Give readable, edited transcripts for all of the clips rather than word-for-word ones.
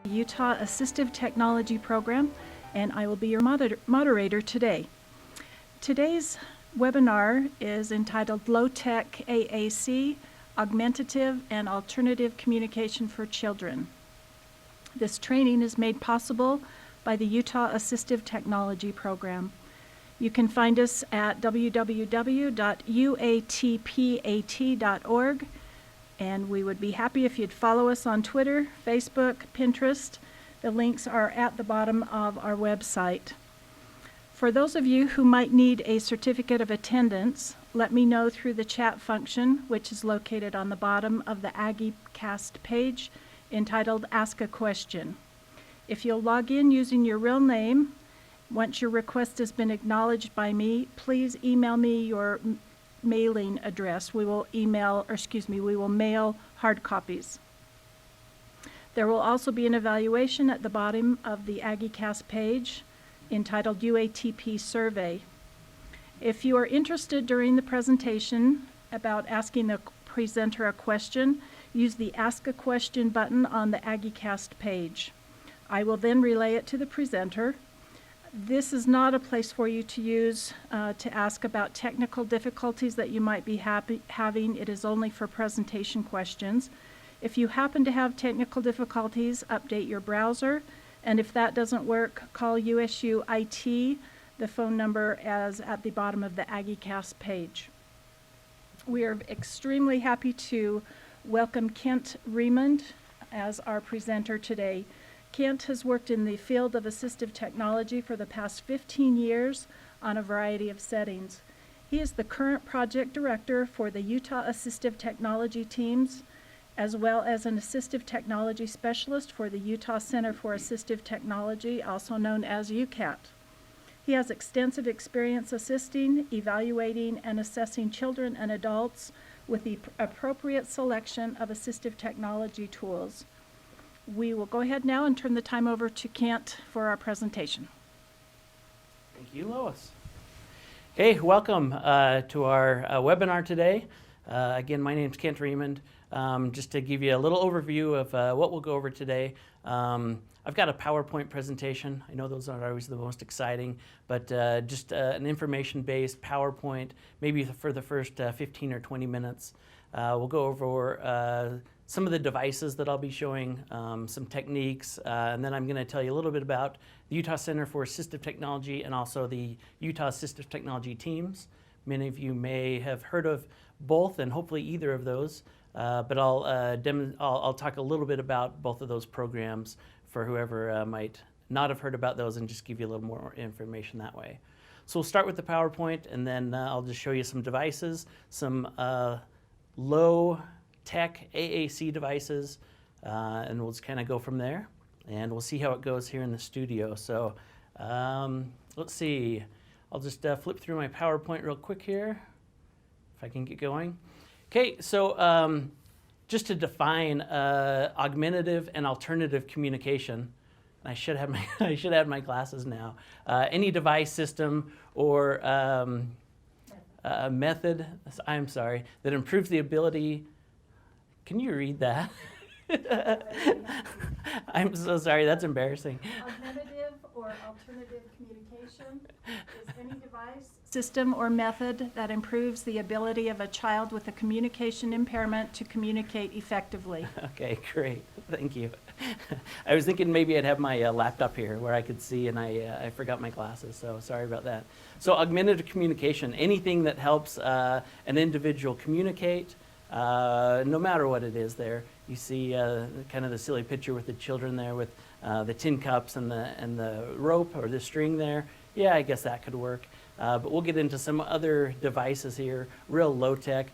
Utah Assistive Technology Program, and I will be your moderator today. Today's webinar is entitled Low-Tech AAC, Augmentative and Alternative Communication for Children. This training is made possible by the Utah Assistive Technology Program. You can find us at www.uatpat.org, and we would be happy if you'd follow us on Twitter, Facebook, Pinterest. The links are at the bottom of our website. For those of you who might need a certificate of attendance, let me know through the chat function, which is located on the bottom of the AggieCast page entitled Ask a Question. If you'll log in using your real name, once your request has been acknowledged by me, please email me your mailing address. We will mail hard copies. There will also be an evaluation at the bottom of the AggieCast page entitled UATP Survey. If you are interested during the presentation about asking the presenter a question, use the Ask a Question button on the AggieCast page. I will then relay it to the presenter. This is not a place for you to use to ask about technical difficulties that you might be having. It is only for presentation questions. If you happen to have technical difficulties, update your browser, and if that doesn't work, call USU IT. The phone number is at the bottom of the AggieCast page. We are extremely happy to welcome Kent Remond as our presenter today. Kent has worked in the field of assistive technology for the past 15 years on a variety of settings. He is the current project director for the Utah Assistive Technology teams, as well as an assistive technology specialist for the Utah Center for Assistive Technology, also known as UCAT. He has extensive experience assisting, evaluating, and assessing children and adults with the appropriate selection of assistive technology tools. We will go ahead now and turn the time over to Kent for our presentation. Thank you, Lois. Hey, welcome to our webinar today. Again, my name is Kent Remond. Just to give you a little overview of what we'll go over today. I've got a PowerPoint presentation. I know those aren't always the most exciting, but just an information-based PowerPoint, maybe for the first 15 or 20 minutes. We'll go over some of the devices that I'll be showing, some techniques, and then I'm going to tell you a little bit about the Utah Center for Assistive Technology and also the Utah Assistive Technology teams. Many of you may have heard of both and hopefully either of those, but I'll talk a little bit about both of those programs for whoever might not have heard about those and just give you a little more information that way. So we'll start with the PowerPoint, and then I'll just show you some devices, some low-tech AAC devices, and we'll just kind of go from there, and we'll see how it goes here in the studio. So let's see. I'll just flip through my PowerPoint real quick here, if I can get going. Okay, so just to define augmentative and alternative communication, I should have my glasses now. Any device, system, or method, I'm sorry, that improves the ability. Can you read that? I'm so sorry, that's embarrassing. Augmentative or alternative communication is any device, system, or method that improves the ability of a child with a communication impairment to communicate effectively. Okay, great. Thank you. I was thinking maybe I'd have my laptop here where I could see, and I forgot my glasses, so sorry about that. So augmentative communication, anything that helps an individual communicate, no matter what it is there. You see kind of the silly picture with the children there with the tin cups and the rope or the string there. Yeah, I guess that could work. But we'll get into some other devices here, real low-tech.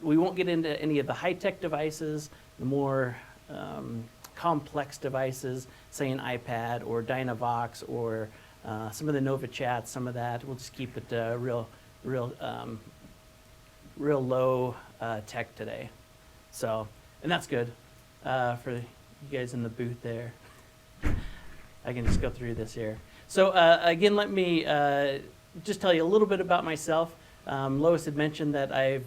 We won't get into any of the high-tech devices, the more complex devices, say an iPad or Dynavox or some of the Nova Chats, some of that. We'll just keep it real low tech today. So, and that's good for you guys in the booth there. I can just go through this here. So again, let me just tell you a little bit about myself. Lois had mentioned that I've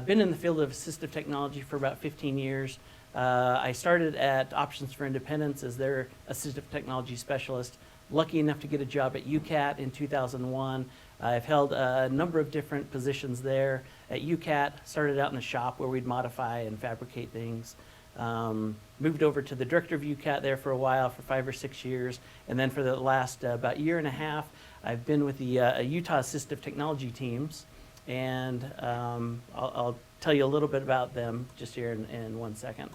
been in the field of assistive technology for about 15 years. I started at Options for Independence as their assistive technology specialist. Lucky enough to get a job at UCAT in 2001. I've held a number of different positions there. At UCAT, started out in the shop where we'd modify and fabricate things. Moved over to the director of UCAT there for a while, for 5 or 6 years. And then for the last about year and a half, I've been with the Utah Assistive Technology teams. And I'll tell you a little bit about them just here in 1 second.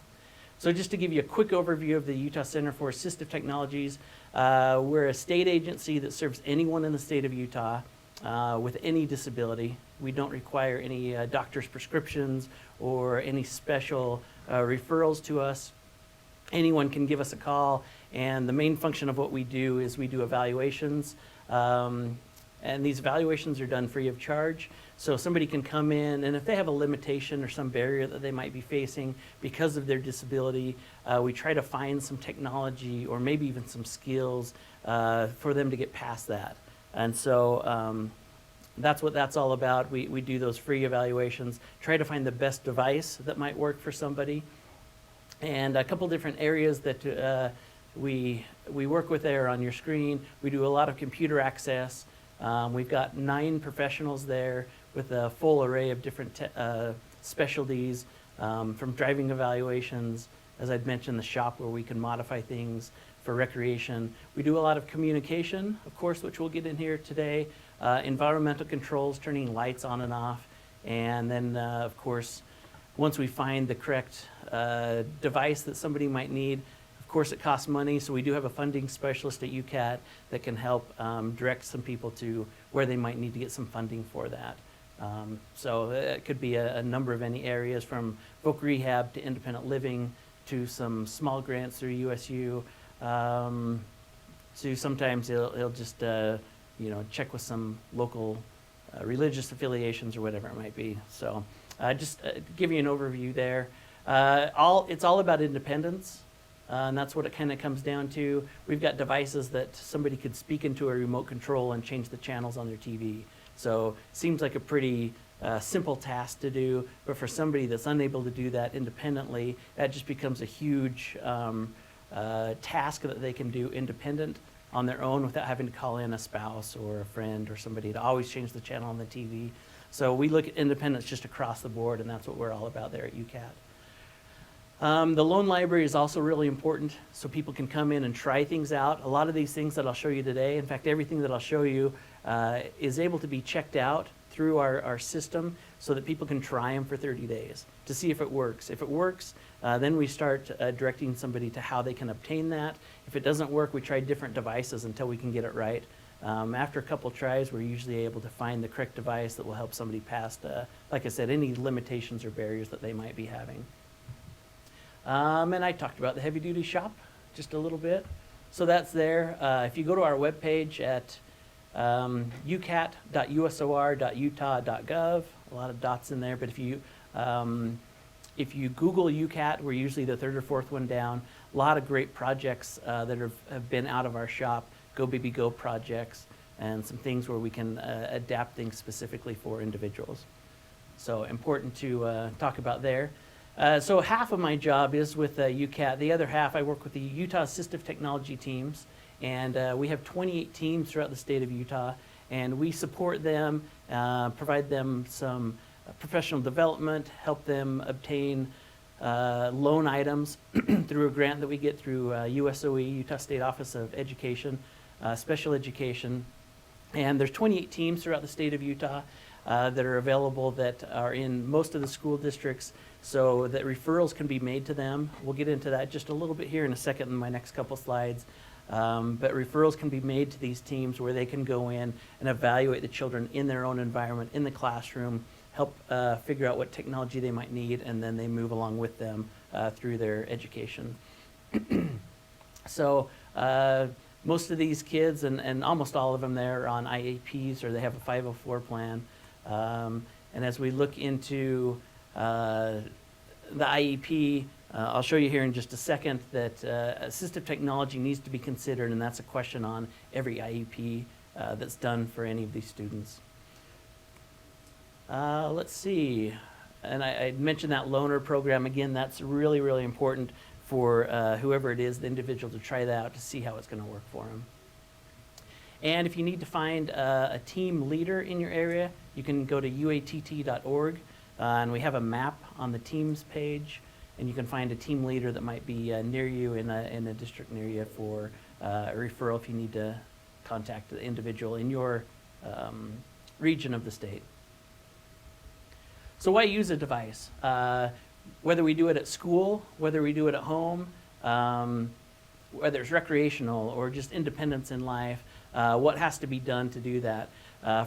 So just to give you a quick overview of the Utah Center for Assistive Technologies, we're a state agency that serves anyone in the state of Utah with any disability. We don't require any doctor's prescriptions or any special referrals to us. Anyone can give us a call, and the main function of what we do is we do evaluations. And these evaluations are done free of charge. So somebody can come in, and if they have a limitation or some barrier that they might be facing because of their disability, we try to find some technology or maybe even some skills for them to get past that. And so that's what that's all about. We do those free evaluations, try to find the best device that might work for somebody. And a couple different areas that we work with there on your screen. We do a lot of computer access. We've got 9 professionals there with a full array of different specialties, from driving evaluations, as I'd mentioned, the shop where we can modify things for recreation. We do a lot of communication, of course, which we'll get in here today, environmental controls, turning lights on and off, and then, of course, once we find the correct device that somebody might need. Of course, it costs money, so we do have a funding specialist at UCAT that can help direct some people to where they might need to get some funding for that. So it could be a number of any areas, from voc rehab to independent living to some small grants through USU. To sometimes it'll just check with some local religious affiliations or whatever it might be. So just give you an overview there. It's all about independence. And that's what it kind of comes down to. We've got devices that somebody could speak into a remote control and change the channels on their TV. So it seems like a pretty simple task to do, but for somebody that's unable to do that independently, that just becomes a huge task that they can do independent on their own without having to call in a spouse or a friend or somebody to always change the channel on the TV. So we look at independence just across the board, and that's what we're all about there at UCAT. The loan library is also really important, so people can come in and try things out. A lot of these things that I'll show you today, in fact, everything that I'll show you is able to be checked out through our system so that people can try them for 30 days to see if it works. If it works, then we start directing somebody to how they can obtain that. If it doesn't work, we try different devices until we can get it right. After a couple tries, we're usually able to find the correct device that will help somebody past, like I said, any limitations or barriers that they might be having. And I talked about the heavy-duty shop just a little bit. So that's there. If you go to our webpage at ucat.usor.utah.gov, a lot of dots in there, but if you Google UCAT, we're usually the 3rd or 4th one down. A lot of great projects that have been out of our shop, Go Baby Go projects, and some things where we can adapt things specifically for individuals. So important to talk about there. So half of my job is with UCAT. The other half, I work with the Utah Assistive Technology teams, and we have 28 teams throughout the state of Utah, and we support them, provide them some professional development, help them obtain loan items through a grant that we get through USOE, Utah State Office of Education, Special Education. And there's 28 teams throughout the state of Utah that are available, that are in most of the school districts, so that referrals can be made to them. We'll get into that just a little bit here in a second in my next couple slides. But referrals can be made to these teams where they can go in and evaluate the children in their own environment, in the classroom, help figure out what technology they might need, and then they move along with them through their education. So most of these kids, and almost all of them there, are on IAPs, or they have a 504 plan. And as we look into the IEP, I'll show you here in just a second that assistive technology needs to be considered, and that's a question on every IEP that's done for any of these students. Let's see. and I mentioned that loaner program again. That's really, really important for whoever it is, the individual, to try that out to see how it's going to work for them. And if you need to find a team leader in your area, you can go to uatt.org, and we have a map on the teams page, and you can find a team leader that might be near you in a district near you for a referral if you need to contact the individual in your region of the state. So why use a device? Whether we do it at school, whether we do it at home, whether it's recreational or just independence in life, what has to be done to do that?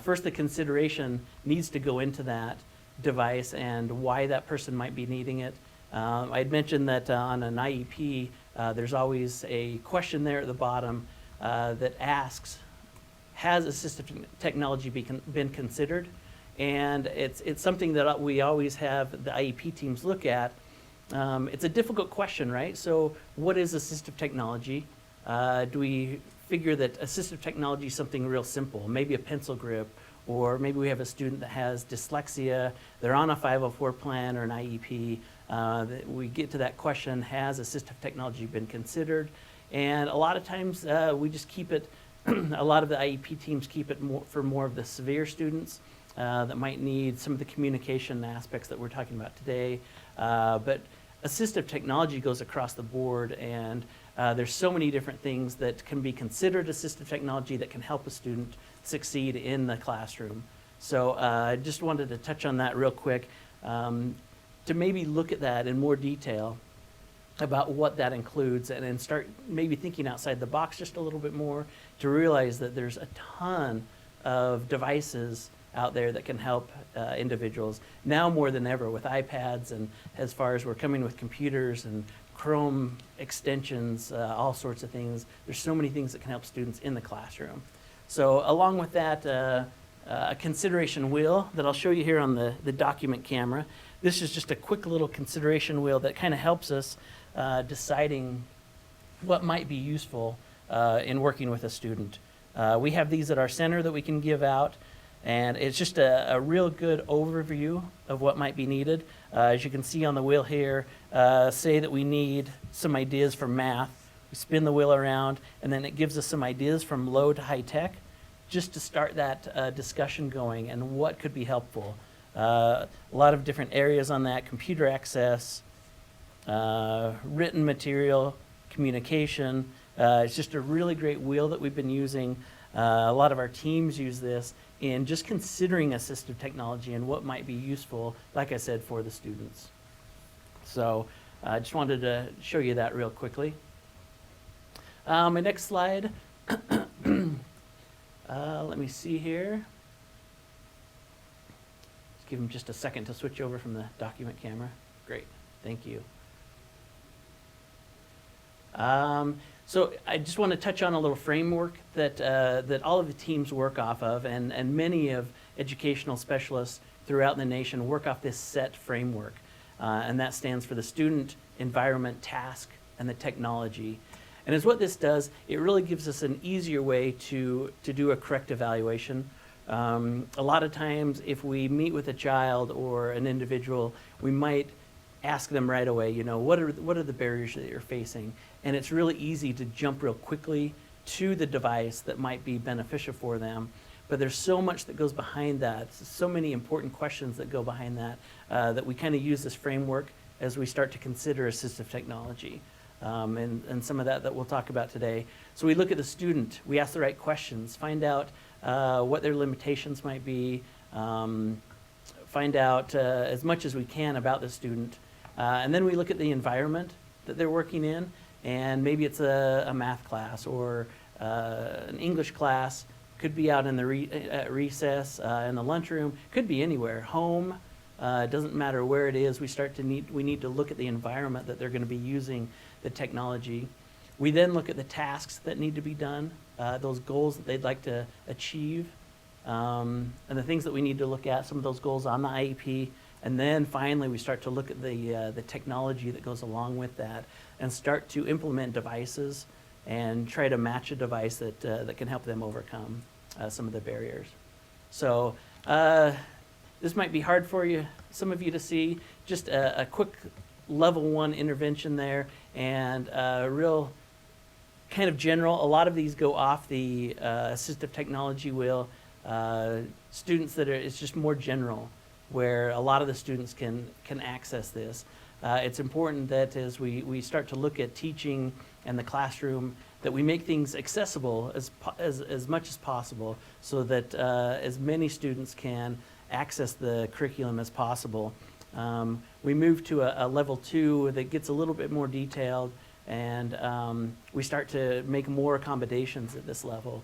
First, the consideration needs to go into that device and why that person might be needing it. I'd mentioned that on an IEP, there's always a question there at the bottom that asks, has assistive technology been considered? And it's something that we always have the IEP teams look at. It's a difficult question, right? So what is assistive technology? Do we figure that assistive technology is something real simple, maybe a pencil grip, or maybe we have a student that has dyslexia, they're on a 504 plan or an IEP. We get to that question, has assistive technology been considered? And a lot of times we just keep it, a lot of the IEP teams keep it for more of the severe students that might need some of the communication aspects that we're talking about today. But assistive technology goes across the board, and there's so many different things that can be considered assistive technology that can help a student succeed in the classroom. So I just wanted to touch on that real quick to maybe look at that in more detail about what that includes, and start maybe thinking outside the box just a little bit more to realize that there's a ton of devices out there that can help individuals now more than ever with iPads, and as far as we're coming with computers and Chrome extensions, all sorts of things. There's so many things that can help students in the classroom. So along with that, a consideration wheel that I'll show you here on the document camera. This is just a quick little consideration wheel that kind of helps us deciding what might be useful in working with a student. We have these at our center that we can give out, and it's just a real good overview of what might be needed. As you can see on the wheel here, say that we need some ideas for math. We spin the wheel around, and then it gives us some ideas from low to high tech, just to start that discussion going and what could be helpful. A lot of different areas on that: computer access, written material, communication. It's just a really great wheel that we've been using. A lot of our teams use this in just considering assistive technology and what might be useful, like I said, for the students. So I just wanted to show you that real quickly. My next slide, let me see here. Let's give them just a second to switch over from the document camera. Great, thank you. So I just want to touch on a little framework that all of the teams work off of, and many of educational specialists throughout the nation work off this SET framework. And that stands for the student, environment, task, and the technology. And as what this does, it really gives us an easier way to do a correct evaluation. A lot of times if we meet with a child or an individual, we might ask them right away, you know, what are the barriers that you're facing? And it's really easy to jump real quickly to the device that might be beneficial for them. But there's so much that goes behind that, so many important questions that go behind that, that we kind of use this framework as we start to consider assistive technology. And some of that we'll talk about today. So we look at the student, we ask the right questions, find out what their limitations might be, find out as much as we can about the student. And then we look at the environment that they're working in, and maybe it's a math class or an English class, could be out in the at recess, in the lunchroom, could be anywhere, home, it doesn't matter where it is. We need to look at the environment that they're going to be using the technology. We then look at the tasks that need to be done, those goals that they'd like to achieve, and the things that we need to look at, some of those goals on the IEP. And then finally, we start to look at the technology that goes along with that and start to implement devices and try to match a device that can help them overcome some of the barriers. So this might be hard for you, some of you to see. Just a quick level 1 intervention there, and real kind of general. A lot of these go off the assistive technology wheel. Students that it's just more general, where a lot of the students can access this. It's important that as we start to look at teaching and the classroom, that we make things accessible as much as possible, so that as many students can access the curriculum as possible. We move to a level 2 that gets a little bit more detailed, and we start to make more accommodations at this level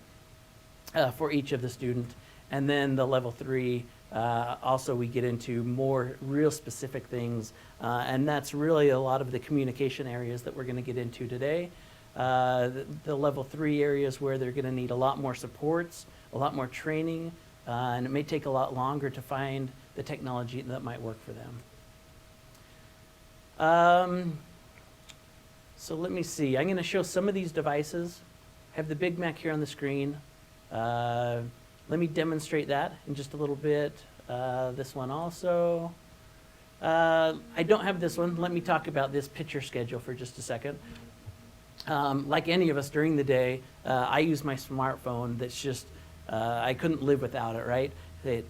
for each of the students. And then the level 3, also we get into more real specific things, and that's really a lot of the communication areas that we're going to get into today. The level 3 areas where they're going to need a lot more supports, a lot more training, and it may take a lot longer to find the technology that might work for them. So let me see. I'm going to show some of these devices. I have the Big Mac here on the screen. Let me demonstrate that in just a little bit. This one also. I don't have this one. Let me talk about this picture schedule for just a second. Like any of us during the day, I use my smartphone. That's just, I couldn't live without it, right? It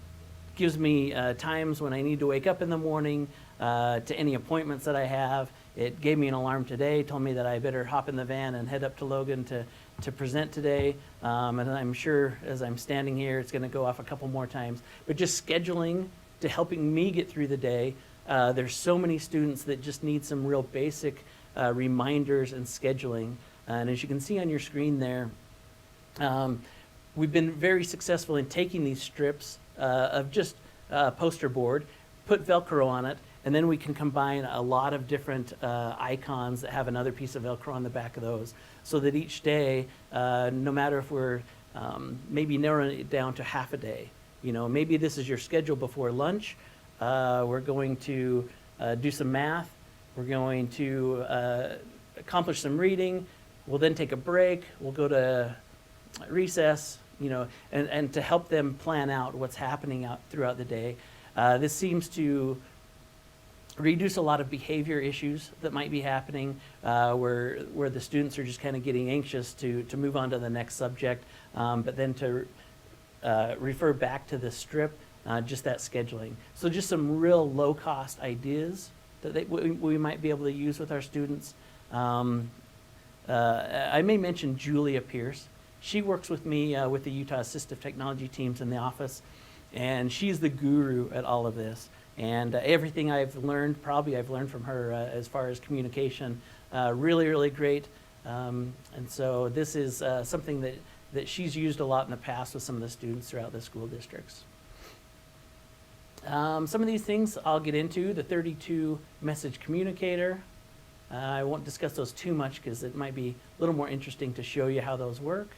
gives me times when I need to wake up in the morning, to any appointments that I have. It gave me an alarm today, told me that I better hop in the van and head up to Logan to present today. And I'm sure as I'm standing here, it's going to go off a couple more times. But just scheduling to helping me get through the day. There's so many students that just need some real basic reminders and scheduling. And as you can see on your screen there, we've been very successful in taking these strips of just poster board, put Velcro on it, and then we can combine a lot of different icons that have another piece of Velcro on the back of those, so that each day, no matter if we're maybe narrowing it down to half a day, maybe this is your schedule before lunch, we're going to do some math, we're going to accomplish some reading, we'll then take a break, we'll go to recess, and to help them plan out what's happening out throughout the day. This seems to reduce a lot of behavior issues that might be happening, where the students are just kind of getting anxious to move on to the next subject, but then to refer back to the strip, just that scheduling. So just some real low-cost ideas that we might be able to use with our students. I may mention Julia Pierce. She works with me with the Utah Assistive Technology teams in the office, and she's the guru at all of this. And everything I've learned from her as far as communication. Really, really great. And so this is something that she's used a lot in the past with some of the students throughout the school districts. Some of these things I'll get into. The 32 message communicator. I won't discuss those too much because it might be a little more interesting to show you how those work.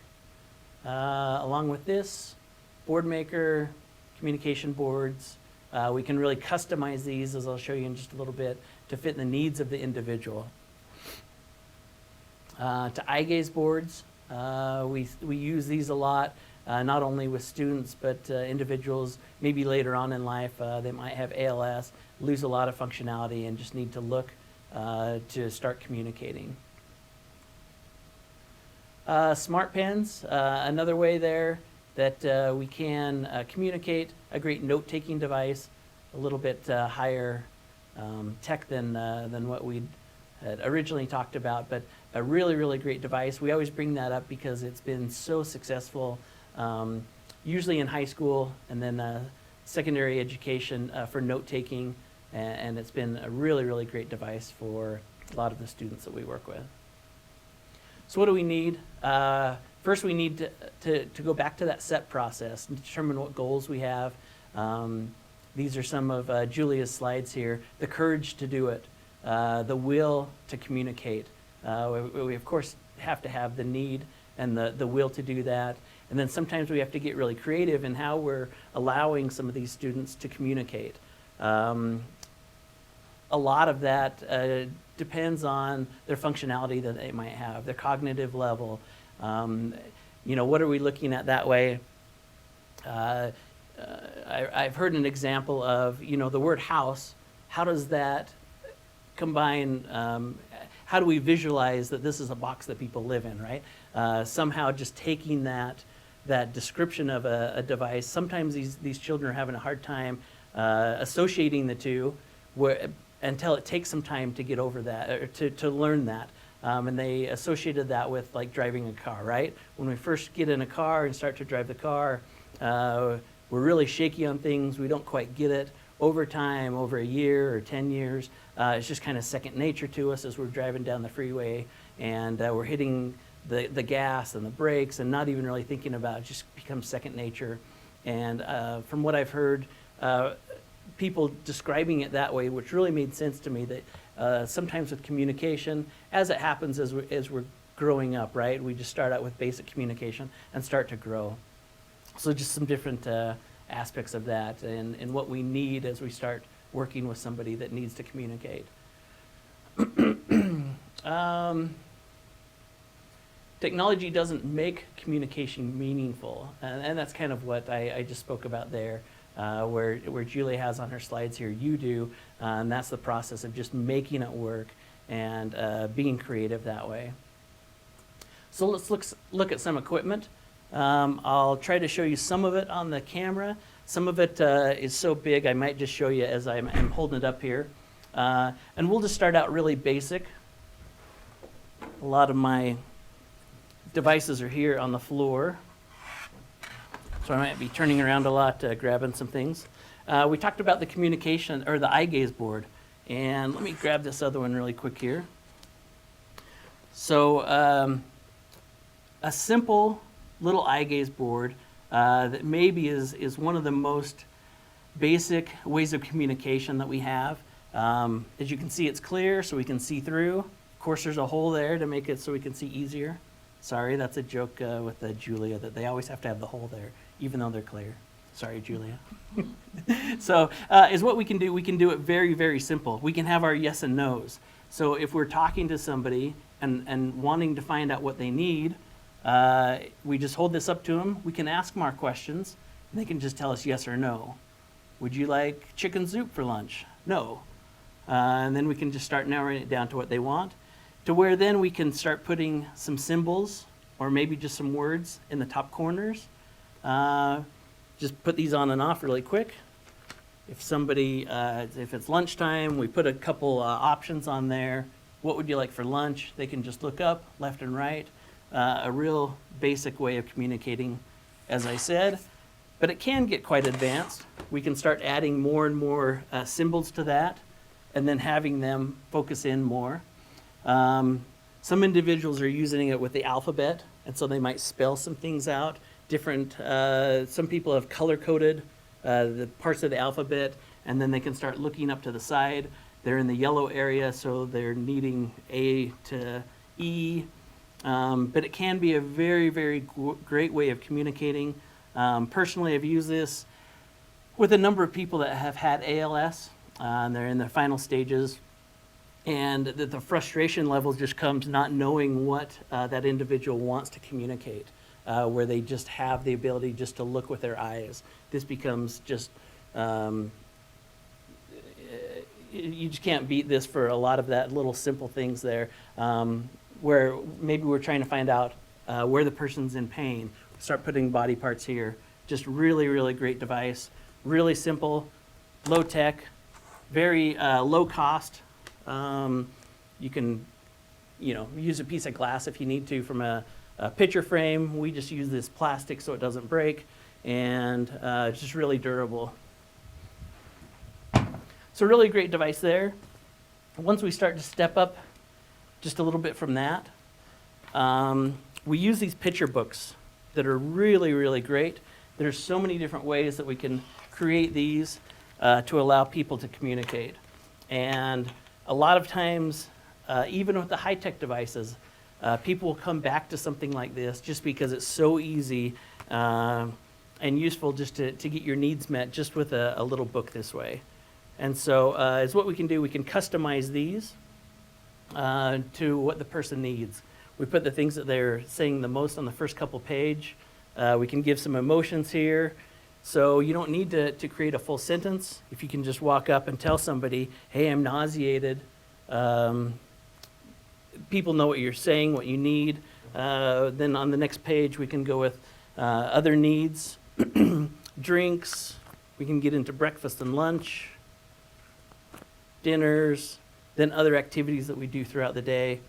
Along with this, board maker, communication boards. We can really customize these, as I'll show you in just a little bit, to fit the needs of the individual. To eye gaze boards, we use these a lot, not only with students, but individuals maybe later on in life. They might have ALS, lose a lot of functionality, and just need to look to start communicating. Smart pens, another way there that we can communicate. A great note-taking device, a little bit higher tech than what we had originally talked about, but a really, really great device. We always bring that up because it's been so successful, usually in high school and then secondary education for note-taking, and it's been a really, really great device for a lot of the students that we work with. So what do we need? First, we need to go back to that set process and determine what goals we have. These are some of Julia's slides here. The courage to do it, the will to communicate. We of course have to have the need and the will to do that. And then sometimes we have to get really creative in how we're allowing some of these students to communicate. A lot of that depends on their functionality that they might have, their cognitive level. What are we looking at that way? I've heard an example of, the word house. How does that combine? How do we visualize that this is a box that people live in, right? Somehow just taking that description of a device. Sometimes these children are having a hard time associating the two, until it takes some time to get over that, or to learn that. And they associated that with like driving a car, right? When we first get in a car and start to drive the car, we're really shaky on things. We don't quite get it. Over time, over a year or 10 years, it's just kind of second nature to us as we're driving down the freeway, and we're hitting the gas and the brakes and not even really thinking about it. Just becomes second nature. And from what I've heard, people describing it that way, which really made sense to me, that sometimes with communication, as it happens as we're growing up, right? We just start out with basic communication and start to grow. So just some different aspects of that, and what we need as we start working with somebody that needs to communicate. Technology doesn't make communication meaningful, and that's kind of what I just spoke about there, where Julie has on her slides here, you do, and that's the process of just making it work and being creative that way. So let's look at some equipment. I'll try to show you some of it on the camera. Some of it is so big I might just show you as I'm holding it up here. And we'll just start out really basic. A lot of my devices are here on the floor, so I might be turning around a lot, grabbing some things. We talked about the communication, or the eye gaze board, and let me grab this other one really quick here. So a simple little eye gaze board that maybe is one of the most basic ways of communication that we have. As you can see, it's clear, so we can see through. Of course, there's a hole there to make it so we can see easier. Sorry, that's a joke with Julia, that they always have to have the hole there, even though they're clear. Sorry, Julia. So is what we can do. We can do it very, very simple. We can have our yes and no's. So if we're talking to somebody and wanting to find out what they need, we just hold this up to them. We can ask them our questions, and they can just tell us yes or no. Would you like chicken soup for lunch? No. And then we can just start narrowing it down to what they want, to where then we can start putting some symbols or maybe just some words in the top corners. Just put these on and off really quick. If somebody, if it's lunchtime, we put a couple options on there. What would you like for lunch? They can just look up left and right. A real basic way of communicating, as I said, but it can get quite advanced. We can start adding more and more symbols to that, and then having them focus in more. Some individuals are using it with the alphabet, and so they might spell some things out. Different, some people have color-coded the parts of the alphabet, and then they can start looking up to the side. They're in the yellow area, so they're needing A to E. But it can be a very, very great way of communicating. Personally, I've used this with a number of people that have had ALS, and they're in their final stages, and the frustration level just comes not knowing what that individual wants to communicate, where they just have the ability just to look with their eyes. This becomes just, you just can't beat this for a lot of that little simple things there. Where maybe we're trying to find out where the person's in pain. Start putting body parts here. Just really, really great device. Really simple, low tech, very low cost. You can, use a piece of glass if you need to from a picture frame. We just use this plastic so it doesn't break, and it's just really durable. So really great device there. Once we start to step up just a little bit from that, we use these picture books that are really, really great. There's so many different ways that we can create these to allow people to communicate. And a lot of times, even with the high-tech devices, people will come back to something like this just because it's so easy and useful just to get your needs met just with a little book this way. And so is what we can do. We can customize these to what the person needs. We put the things that they're saying the most on the first couple page. We can give some emotions here. So you don't need to create a full sentence. If you can just walk up and tell somebody, hey, I'm nauseated, people know what you're saying, what you need. Then on the next page, we can go with other needs, drinks. We can get into breakfast and lunch, dinners, then other activities that we do throughout the day,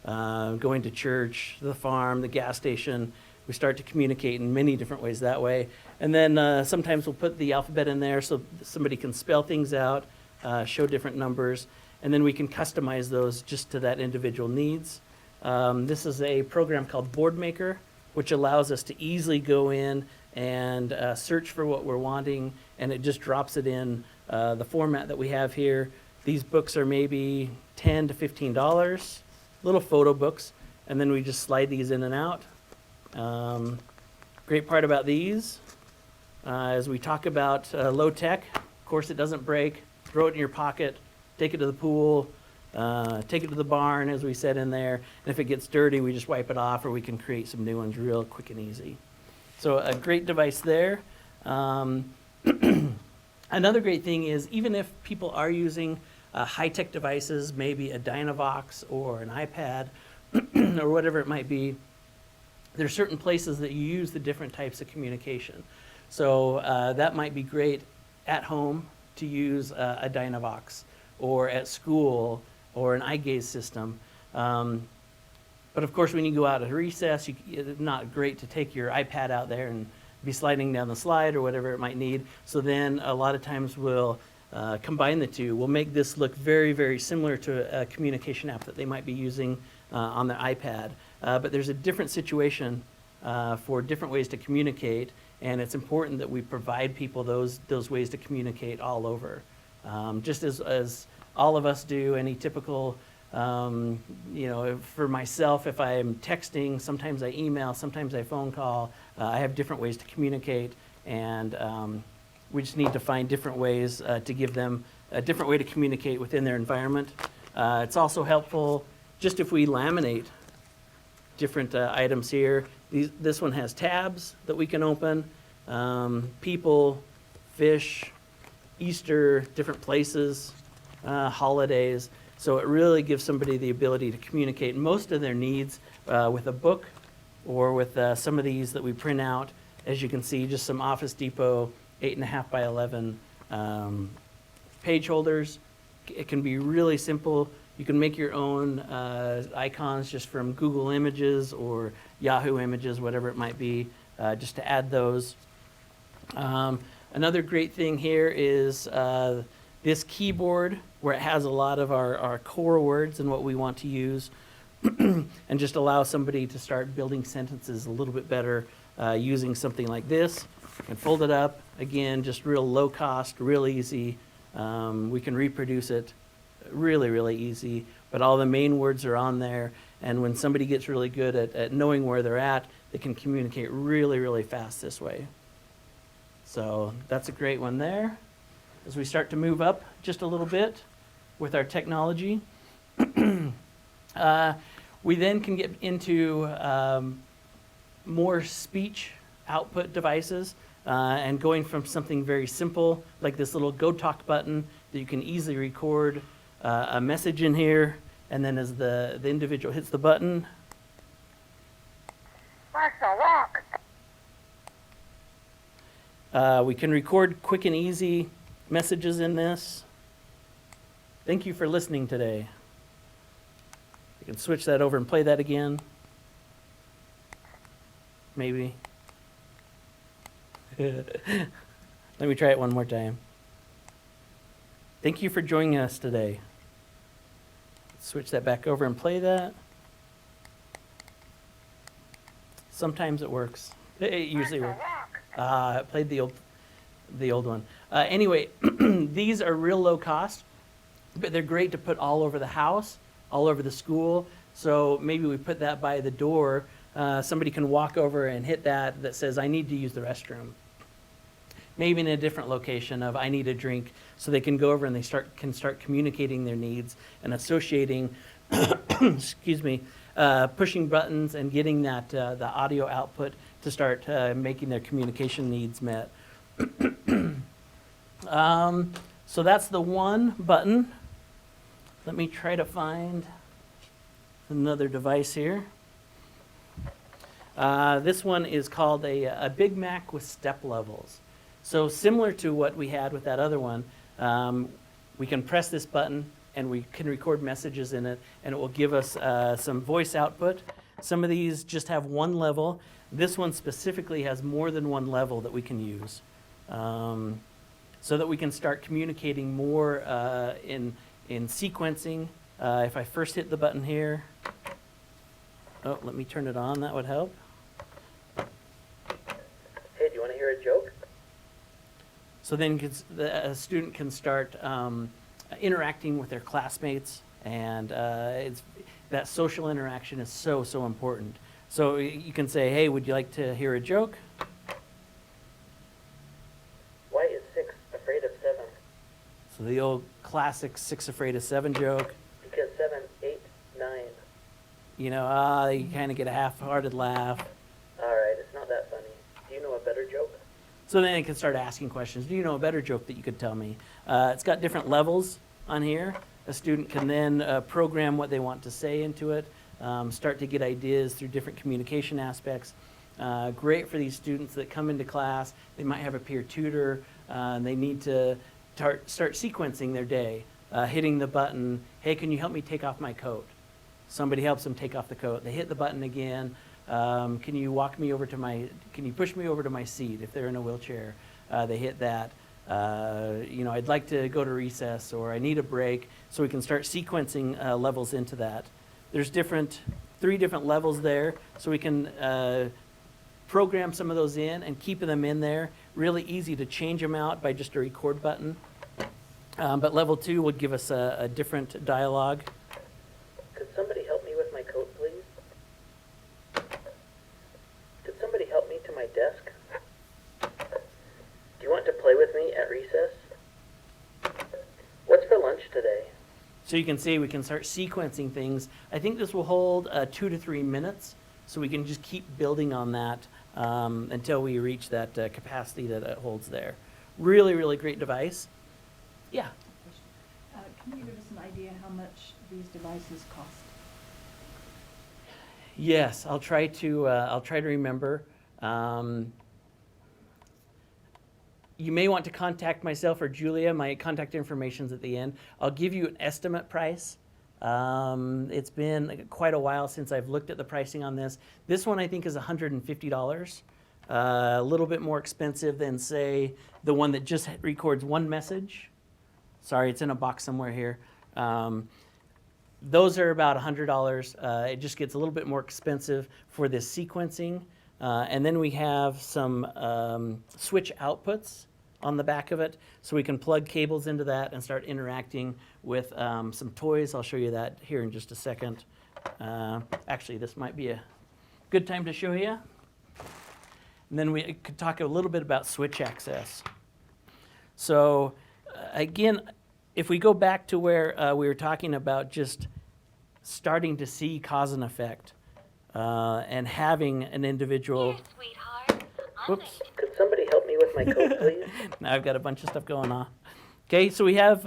going to church, the farm, the gas station. We start to communicate in many different ways that way. And then sometimes we'll put the alphabet in there so somebody can spell things out, show different numbers, and then we can customize those just to that individual needs. This is a program called Boardmaker, which allows us to easily go in and search for what we're wanting, and it just drops it in the format that we have here. These books are maybe $10 to $15, little photo books, and then we just slide these in and out. Great part about these, as we talk about low tech, of course it doesn't break. Throw it in your pocket, take it to the pool, take it to the barn, as we said in there. And if it gets dirty, we just wipe it off, or we can create some new ones real quick and easy. So a great device there. Another great thing is, even if people are using high-tech devices, maybe a Dynavox or an iPad or whatever it might be, there are certain places that you use the different types of communication. So that might be great at home to use a Dynavox, or at school, or an eye gaze system. But of course, when you go out at recess, it's not great to take your iPad out there and be sliding down the slide or whatever it might need. So then a lot of times we'll combine the two. We'll make this look very, very similar to a communication app that they might be using on their iPad. But there's a different situation for different ways to communicate, and it's important that we provide people those ways to communicate all over. Just as all of us do, any typical, for myself, if I'm texting, sometimes I email, sometimes I phone call. I have different ways to communicate, and we just need to find different ways to give them a different way to communicate within their environment. It's also helpful just if we laminate different items here. This one has tabs that we can open, people, fish, Easter, different places, holidays. So it really gives somebody the ability to communicate most of their needs with a book, or with some of these that we print out. As you can see, just some Office Depot 8.5 by 11 page holders. It can be really simple. You can make your own icons just from Google Images or Yahoo Images, whatever it might be, just to add those. Another great thing here is this keyboard, where it has a lot of our core words and what we want to use, and just allow somebody to start building sentences a little bit better using something like this. And fold it up, again, just real low cost, real easy. We can reproduce it really, really easy, but all the main words are on there, and when somebody gets really good at knowing where they're at, they can communicate really, really fast this way. So that's a great one there. As we start to move up just a little bit with our technology, we then can get into more speech output devices, and going from something very simple like this little Go Talk button that you can easily record a message in here, and then as the individual hits the button, we can record quick and easy messages in this. Thank you for listening today. You can switch that over and play that again. Maybe. Let me try it one more time. Thank you for joining us today. Switch that back over and play that. Sometimes it works. It usually works. It played the old one. Anyway, these are real low cost, but they're great to put all over the house, all over the school. So maybe we put that by the door. Somebody can walk over and hit that says, I need to use the restroom. Maybe in a different location of, I need a drink. So they can go over and they can start communicating their needs and associating, excuse me, pushing buttons and getting the audio output to start making their communication needs met. So that's the one button. Let me try to find another device here. This one is called a Big Mac with step levels. So similar to what we had with that other one, we can press this button and we can record messages in it, and it will give us some voice output. Some of these just have one level. This one specifically has more than one level that we can use, so that we can start communicating more in sequencing. If I first hit the button here, oh, let me turn it on, that would help. Hey, do you want to hear a joke? So then a student can start interacting with their classmates, and that social interaction is so important. So you can say, hey, would you like to hear a joke? Why is 6 afraid of 7? So the old classic 6 afraid of 7 joke. Because 7, 8, 9. You know, you kind of get a half-hearted laugh. Alright, it's not that funny. Do you know a better joke? So then it can start asking questions. Do you know a better joke that you could tell me? It's got different levels on here. A student can then program what they want to say into it, start to get ideas through different communication aspects. Great for these students that come into class. They might have a peer tutor, and they need to start sequencing their day, hitting the button, hey, can you help me take off my coat? Somebody helps them take off the coat. They hit the button again. Can you push me over to my seat if they're in a wheelchair? They hit that. I'd like to go to recess, or I need a break, so we can start sequencing levels into that. There's 3 different levels there, so we can program some of those in and keep them in there. Really easy to change them out by just a record button. But level 2 would give us a different dialogue. Could somebody help me with my coat, please? Could somebody help me to my desk? Do you want to play with me at recess? What's for lunch today? So you can see we can start sequencing things. I think this will hold 2 to 3 minutes, so we can just keep building on that until we reach that capacity that it holds there. Really great device. Yeah. Can you give us an idea how much these devices cost? Yes, I'll try to remember. You may want to contact myself or Julia. My contact information's at the end. I'll give you an estimate price. It's been quite a while since I've looked at the pricing on this. This one I think is $150. A little bit more expensive than, say, the one that just records one message. Sorry, it's in a box somewhere here. Those are about $100. It just gets a little bit more expensive for this sequencing. And then we have some switch outputs on the back of it, so we can plug cables into that and start interacting with some toys. I'll show you that here in just a second. Actually, this might be a good time to show you. And then we could talk a little bit about switch access. So again, if we go back to where we were talking about just starting to see cause and effect, and having an individual. Here, sweetheart. Whoops. Could somebody help me with my coat, please? Now I've got a bunch of stuff going on. Okay, so we have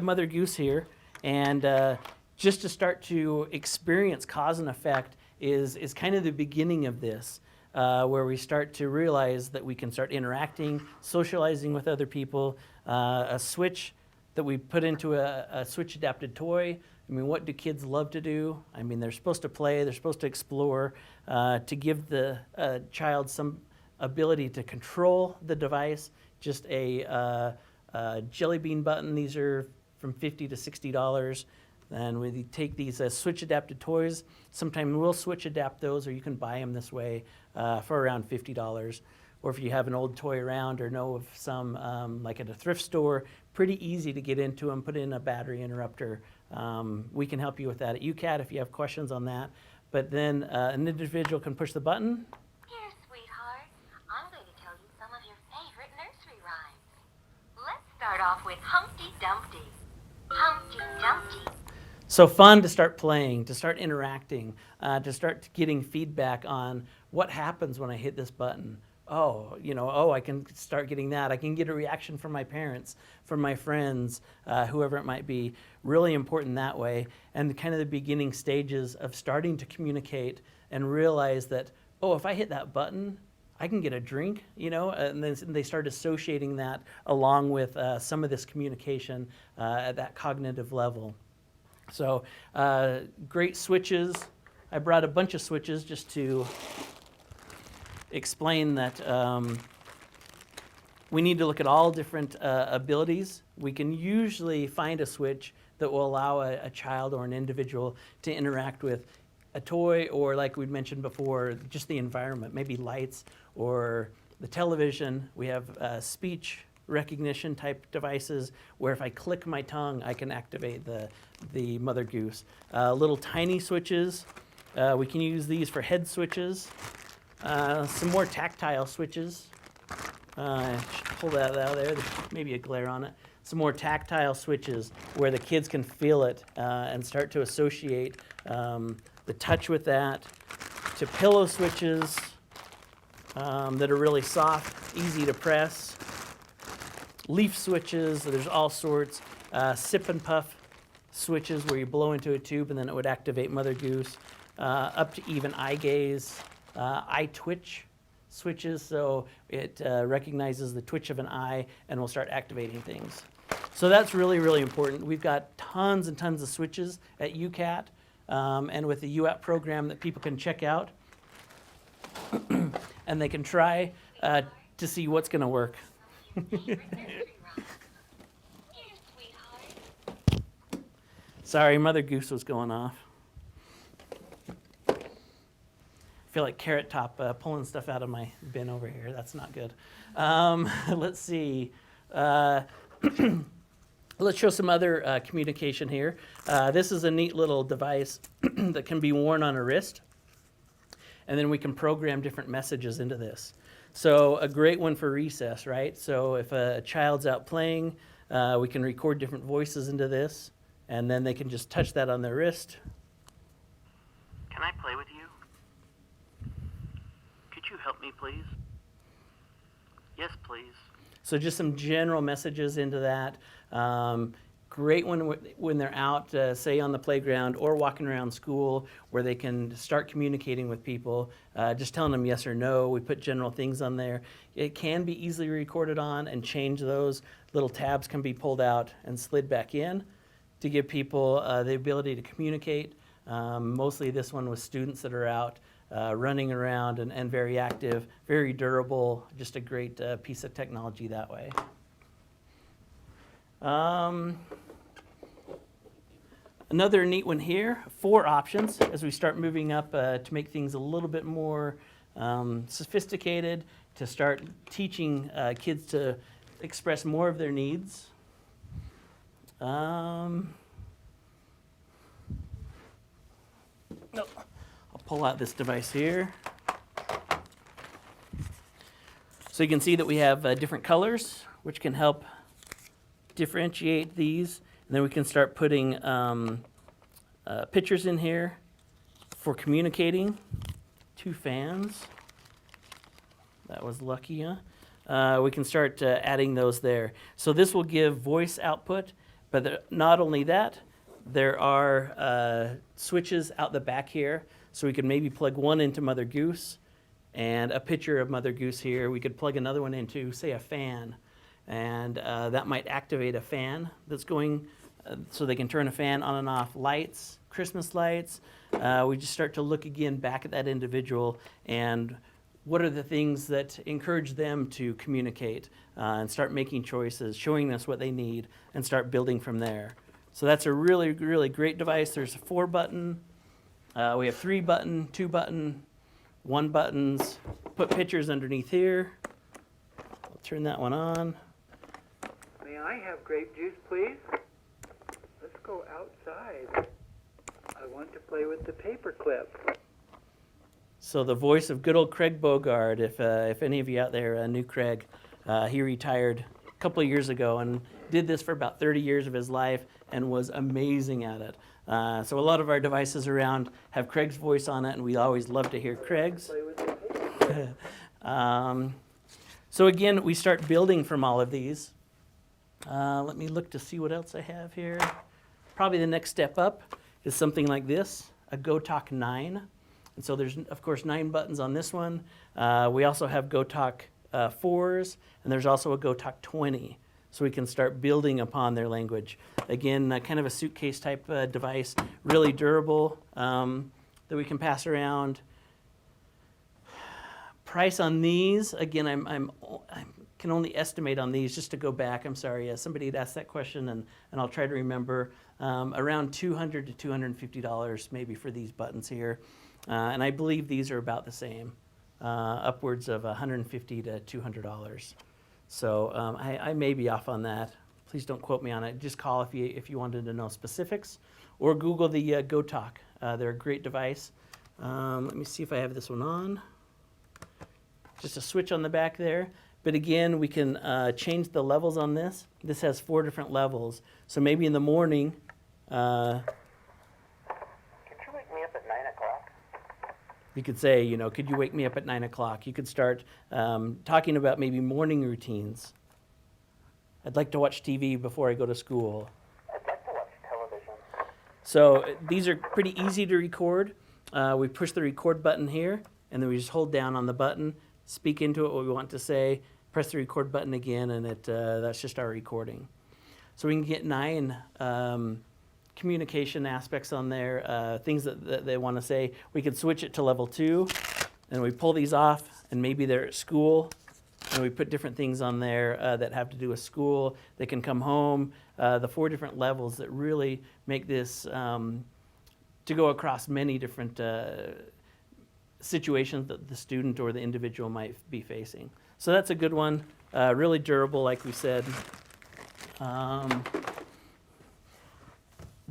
Mother Goose here, and just to start to experience cause and effect is kind of the beginning of this, where we start to realize that we can start interacting, socializing with other people. A switch that we put into a switch-adapted toy. I mean, what do kids love to do? I mean, they're supposed to play, they're supposed to explore, to give the child some ability to control the device. Just a jelly bean button. These are from $50 to $60. And we take these switch-adapted toys. Sometimes we'll switch-adapt those, or you can buy them this way for around $50. Or if you have an old toy around or know of some, like at a thrift store, pretty easy to get into them, put in a battery interrupter. We can help you with that at UCAT if you have questions on that. But then an individual can push the button. Here, sweetheart. I'm going to tell you some of your favorite nursery rhymes. Let's start off with Humpty Dumpty. Humpty Dumpty. So fun to start playing, to start interacting, to start getting feedback on what happens when I hit this button. I can start getting that. I can get a reaction from my parents, from my friends, whoever it might be. Really important that way. And kind of the beginning stages of starting to communicate and realize that, if I hit that button, I can get a drink, and then they start associating that along with some of this communication at that cognitive level. So great switches. I brought a bunch of switches just to explain that we need to look at all different abilities. We can usually find a switch that will allow a child or an individual to interact with a toy, or like we mentioned before, just the environment, maybe lights or the television. We have speech recognition type devices where if I click my tongue, I can activate the Mother Goose. Little tiny switches. We can use these for head switches. Some more tactile switches. Pull that out there. There's maybe a glare on it. Some more tactile switches where the kids can feel it and start to associate the touch with that. To pillow switches that are really soft, easy to press. Leaf switches, there's all sorts. Sip and puff switches where you blow into a tube and then it would activate Mother Goose. Up to even eye gaze. Eye twitch switches, so it recognizes the twitch of an eye and will start activating things. So that's really, really important. We've got tons and tons of switches at UCAT and with the UAP program that people can check out and they can try to see what's going to work. Sorry, Mother Goose was going off. I feel like Carrot Top pulling stuff out of my bin over here. That's not good. Let's see. Let's show some other communication here. This is a neat little device that can be worn on a wrist. And then we can program different messages into this. So a great one for recess, right? So if a child's out playing, we can record different voices into this. And then they can just touch that on their wrist. Can I play with you? Could you help me, please? Yes, please. So just some general messages into that. Great when they're out, say on the playground or walking around school, where they can start communicating with people, just telling them yes or no. We put general things on there. It can be easily recorded on and change those. Little tabs can be pulled out and slid back in to give people the ability to communicate. Mostly this one with students that are out running around and very active, very durable, just a great piece of technology that way. Another neat one here, 4 options as we start moving up to make things a little bit more sophisticated, to start teaching kids to express more of their needs. I'll pull out this device here. So you can see that we have different colors, which can help differentiate these. And then we can start putting pictures in here for communicating. 2 fans. That was lucky, huh? We can start adding those there. So this will give voice output, but not only that, there are switches out the back here. So we could maybe plug one into Mother Goose and a picture of Mother Goose here. We could plug another one into, say, a fan. And that might activate a fan that's going, so they can turn a fan on and off. Lights, Christmas lights. We just start to look again back at that individual and what are the things that encourage them to communicate and start making choices, showing us what they need, and start building from there. So that's a really, really great device. There's a 4-button. We have 3-button, 2-button, 1 buttons. Put pictures underneath here. I'll turn that one on. May I have grape juice, please? Let's go outside. I want to play with the paperclip. So the voice of good old Craig Bogard, if any of you out there knew Craig, he retired a couple of years ago and did this for about 30 years of his life and was amazing at it. So a lot of our devices around have Craig's voice on it, and we always love to hear Craig's. Play with the paperclip. So again, we start building from all of these. Let me look to see what else I have here. Probably the next step up is something like this, a GoTalk 9. And so there's, of course, 9 buttons on this one. We also have GoTalk 4s, and there's also a GoTalk 20. So we can start building upon their language. Again, kind of a suitcase type device, really durable, that we can pass around. Price on these, again, I can only estimate on these, just to go back, I'm sorry, somebody had asked that question, and I'll try to remember, around $200 to $250 maybe for these buttons here. And I believe these are about the same, upwards of $150 to $200. So I may be off on that. Please don't quote me on it. Just call if you wanted to know specifics, or Google the GoTalk. They're a great device. Let me see if I have this one on. Just a switch on the back there. But again, we can change the levels on this. This has 4 different levels. So maybe in the morning, Could you wake me up at 9 o'clock? you could say, you know, could you wake me up at 9 o'clock? You could start talking about maybe morning routines. I'd like to watch TV before I go to school. I'd like to watch television. So these are pretty easy to record. We push the record button here, and then we just hold down on the button, speak into it what we want to say, press the record button again, and that's just our recording. So we can get 9 communication aspects on there, things that they want to say. We can switch it to level 2, and we pull these off, and maybe they're at school, and we put different things on there that have to do with school. They can come home. The 4 different levels that really make this to go across many different situations that the student or the individual might be facing. So that's a good one, really durable, like we said.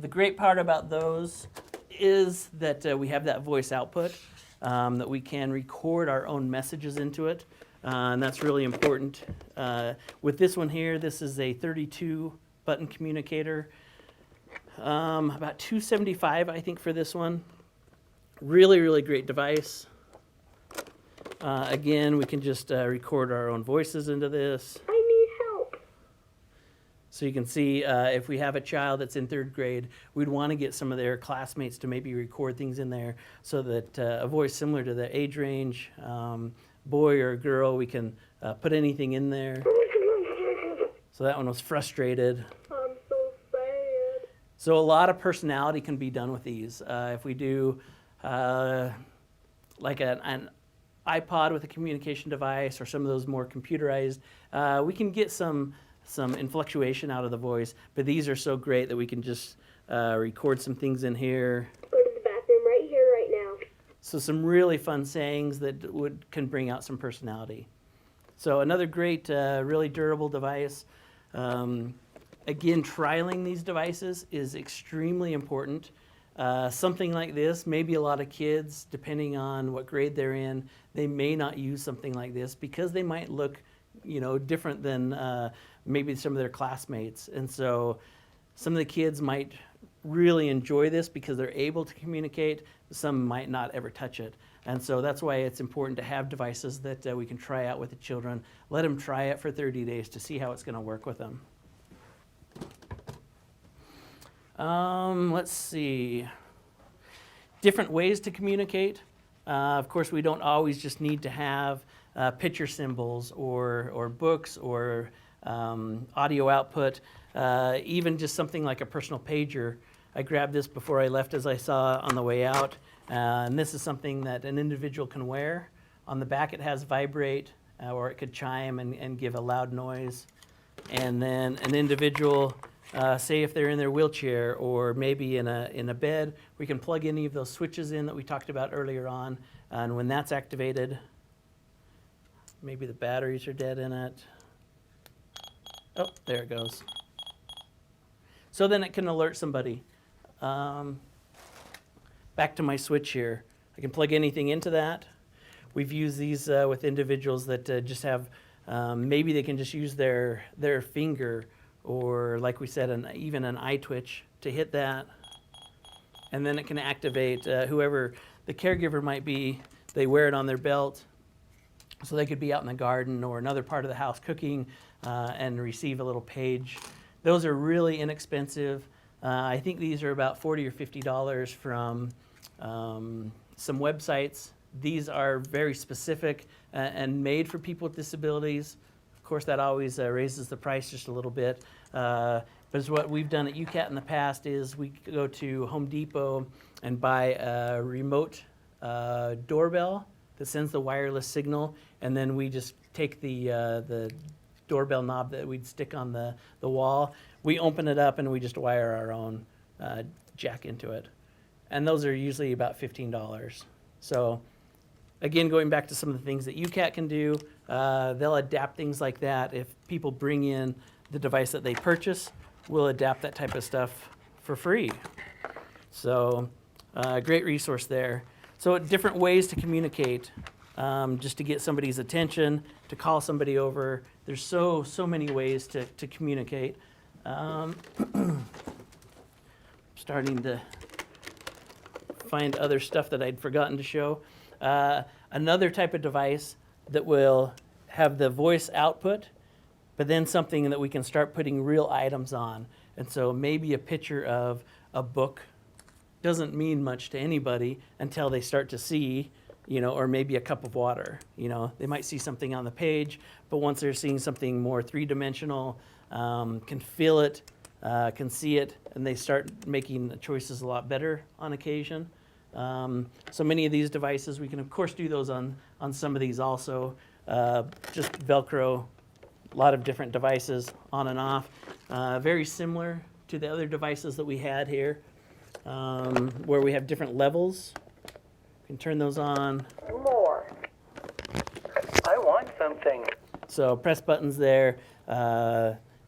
The great part about those is that we have that voice output, that we can record our own messages into it, and that's really important. With this one here, this is a 32 button communicator, about $275, I think, for this one. Really, really great device. Again, we can just record our own voices into this. I need help. So you can see if we have a child that's in 3rd grade, we'd want to get some of their classmates to maybe record things in there so that a voice similar to the age range, boy or girl, we can put anything in there. So that one was frustrated. I'm so sad. So a lot of personality can be done with these. If we do like an iPod with a communication device or some of those more computerized, we can get some inflectuation out of the voice, but these are so great that we can just record some things in here. Go to the bathroom right here, right now. So some really fun sayings that can bring out some personality. So another great, really durable device. Again, trialing these devices is extremely important. Something like this, maybe a lot of kids, depending on what grade they're in, they may not use something like this because they might look, you know, different than maybe some of their classmates. And so some of the kids might really enjoy this because they're able to communicate. Some might not ever touch it. And so that's why it's important to have devices that we can try out with the children. Let them try it for 30 days to see how it's going to work with them. Let's see. Different ways to communicate. Of course, we don't always just need to have picture symbols or books or audio output. Even just something like a personal pager. I grabbed this before I left as I saw on the way out. And this is something that an individual can wear. On the back it has vibrate, or it could chime and give a loud noise. And then an individual, say if they're in their wheelchair or maybe in a bed, we can plug any of those switches in that we talked about earlier on. And when that's activated, maybe the batteries are dead in it. Oh, there it goes. So then it can alert somebody. Back to my switch here. I can plug anything into that. We've used these with individuals that just have, maybe they can just use their finger, or like we said, even an eye twitch to hit that. And then it can activate whoever the caregiver might be. They wear it on their belt, So they could be out in the garden or another part of the house cooking and receive a little page. Those are really inexpensive. I think these are about $40 or $50 from some websites. These are very specific and made for people with disabilities. Of course, that always raises the price just a little bit. But it's what we've done at UCAT in the past is we go to Home Depot and buy a remote doorbell that sends the wireless signal, and then we just take the doorbell knob that we'd stick on the wall. We open it up and we just wire our own jack into it. And those are usually about $15. So again, going back to some of the things that UCAT can do, they'll adapt things like that. If people bring in the device that they purchase, we'll adapt that type of stuff for free. So great resource there. So different ways to communicate, just to get somebody's attention, to call somebody over. There's so many ways to communicate. Starting to find other stuff that I'd forgotten to show. Another type of device that will have the voice output, but then something that we can start putting real items on. And so maybe a picture of a book doesn't mean much to anybody until they start to see, or maybe a cup of water. They might see something on the page, but once they're seeing something more three-dimensional, can feel it, can see it, and they start making choices a lot better on occasion. So many of these devices, we can of course do those on some of these also. Just Velcro, a lot of different devices on and off. Very similar to the other devices that we had here, where we have different levels. You can turn those on. More. I want something. So press buttons there,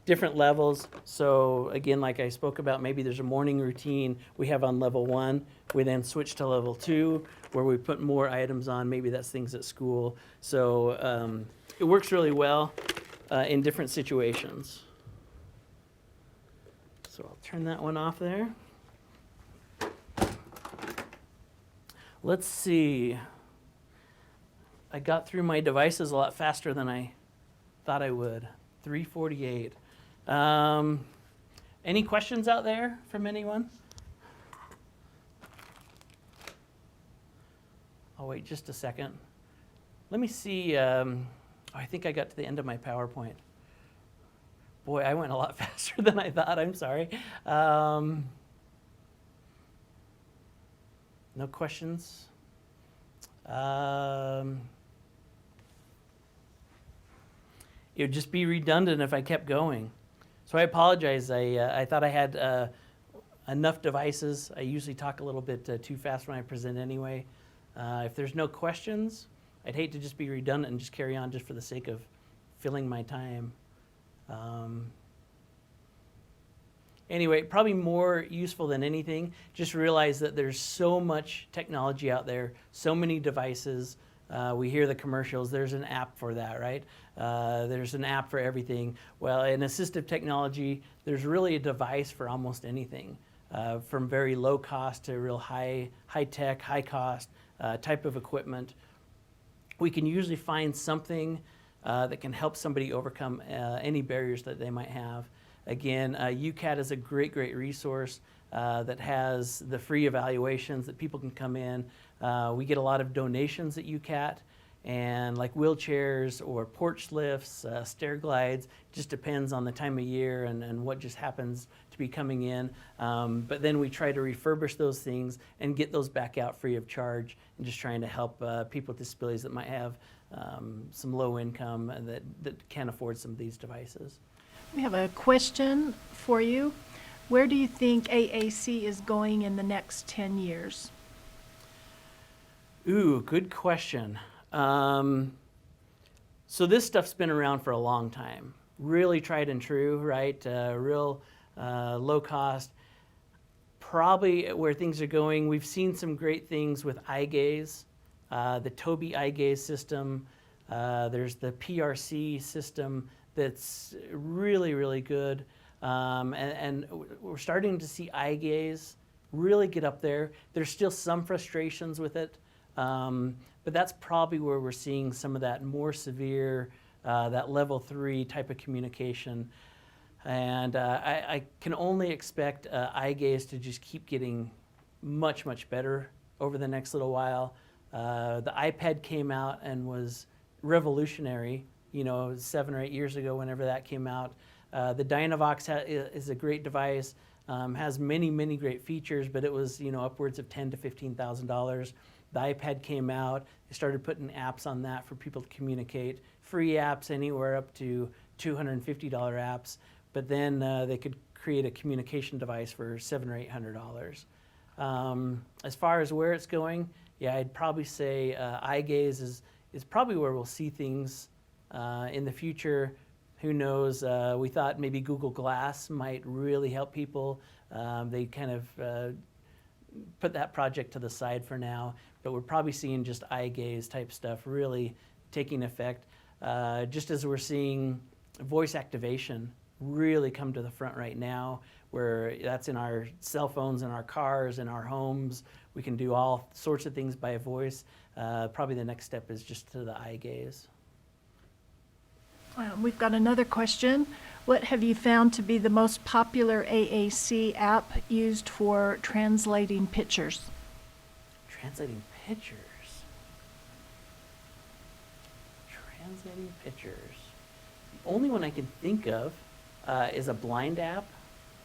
different levels. So again, like I spoke about, maybe there's a morning routine we have on level 1. We then switch to level 2, where we put more items on. Maybe that's things at school. So it works really well in different situations. So I'll turn that one off there. Let's see. I got through my devices a lot faster than I thought I would. 3:48. Any questions out there from anyone? I'll wait just a second. Let me see. I think I got to the end of my PowerPoint. Boy, I went a lot faster than I thought. I'm sorry. No questions? It would just be redundant if I kept going. So I apologize. I thought I had enough devices. I usually talk a little bit too fast when I present anyway. If there's no questions, I'd hate to just be redundant and just carry on just for the sake of filling my time. Anyway, probably more useful than anything, just realize that there's so much technology out there, so many devices. We hear the commercials, there's an app for that, right? There's an app for everything. Well, in assistive technology, there's really a device for almost anything, from very low cost to real high tech, high cost type of equipment. We can usually find something that can help somebody overcome any barriers that they might have. Again, UCAT is a great resource that has the free evaluations that people can come in. We get a lot of donations at UCAT, and like wheelchairs or porch lifts, stair glides, just depends on the time of year and what just happens to be coming in. But then we try to refurbish those things and get those back out free of charge, and just trying to help people with disabilities that might have some low income and that can't afford some of these devices. We have a question for you. Where do you think AAC is going in the next 10 years? Ooh, good question. So this stuff's been around for a long time. Really tried and true, right? Real low cost. Probably where things are going, we've seen some great things with eye gaze, the Tobii eye gaze system. There's the PRC system that's really good. And we're starting to see eye gaze really get up there. There's still some frustrations with it. But that's probably where we're seeing some of that more severe, that level 3 type of communication. And I can only expect eye gaze to just keep getting much, much better over the next little while. The iPad came out and was revolutionary, 7 or 8 years ago, whenever that came out. The Dynavox is a great device, has many, many great features, but it was, upwards of $10,000 to $15,000. The iPad came out, they started putting apps on that for people to communicate, free apps anywhere up to $250 apps, but then they could create a communication device for $700 or $800. As far as where it's going, yeah, I'd probably say eye gaze is probably where we'll see things in the future. Who knows? We thought maybe Google Glass might really help people. They kind of put that project to the side for now, but we're probably seeing just eye gaze type stuff really taking effect. Just as we're seeing voice activation really come to the front right now, where that's in our cell phones, in our cars, in our homes. We can do all sorts of things by voice. Probably the next step is just to the eye gaze. We've got another question. What have you found to be the most popular AAC app used for translating pictures? Translating pictures. Translating pictures. The only one I can think of is a blind app.